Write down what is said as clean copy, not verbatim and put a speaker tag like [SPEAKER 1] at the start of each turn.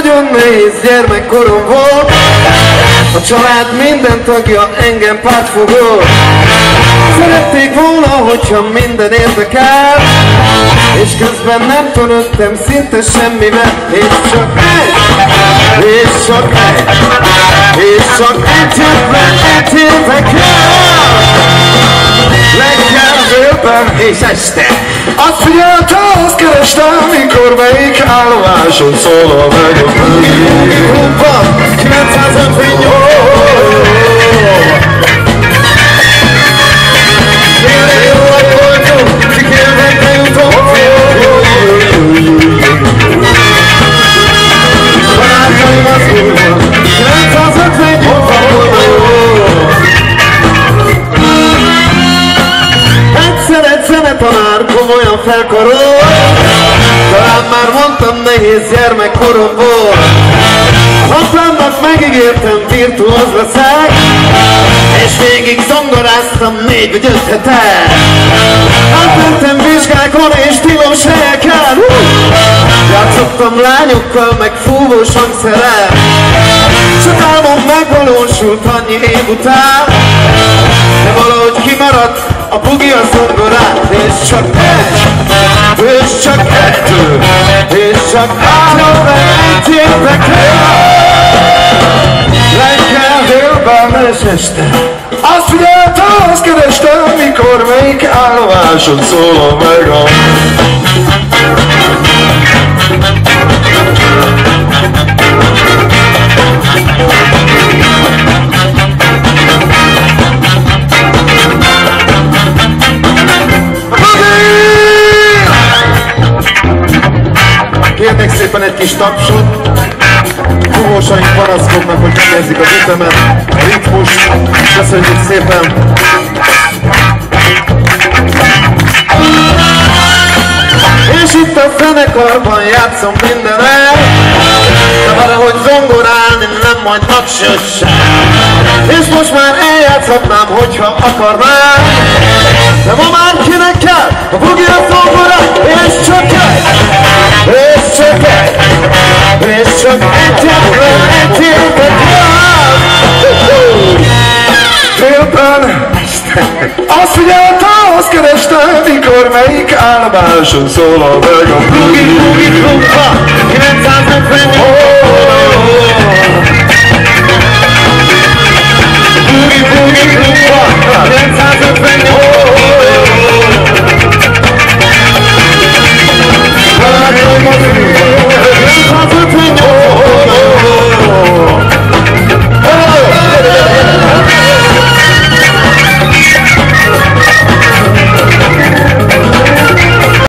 [SPEAKER 1] nagyon nehéz gyermekkorom volt. A család minden tagja engem pártfogott. Szerették volna, hogyha minden érdekel, és közben nem törődtem szinte semmivel. És csak egy érdekel. Legyen délben és este. Azt figyelte, azt kerestem, mikor melyik állomáson szólal meg a klubban 958. Zenetanár komolyan felkarol. Talán már mondtam, nehéz gyermekkorom volt. Apámnak megígértem, virtuóz leszek, és végig zongoráztam 4 vagy 5 hetet. Átmentem vizsgákon és tilos helyeken. Játszottam lányokkal, meg fúvós hangszerrel. Csak álmom megvalósult annyi év után, de valahogy kimaradt a bugi a zongorán. És csak kettő, és csak három, egy érdekel. Reggel, délben és este. Azt figyeltem, azt kerestem, mikor melyik állomáson szólal meg a... Kérnék szépen egy kis tapsot. Húvósaink panaszkodnak, hogy nem érzik az ütemet, a ritmust. Köszönjük szépen! És itt a zenekarban játszom mindenet, de valahogy zongorálni nem majd napsőssel. És most már eljátszhatnám, hogyha akarnám, de ma már kinek kell a bugi a zongorán. És csak egy érdekel. Délben azt figyeltem, azt kerestem, mikor melyik állomáson szólal meg a bugi klubban 958.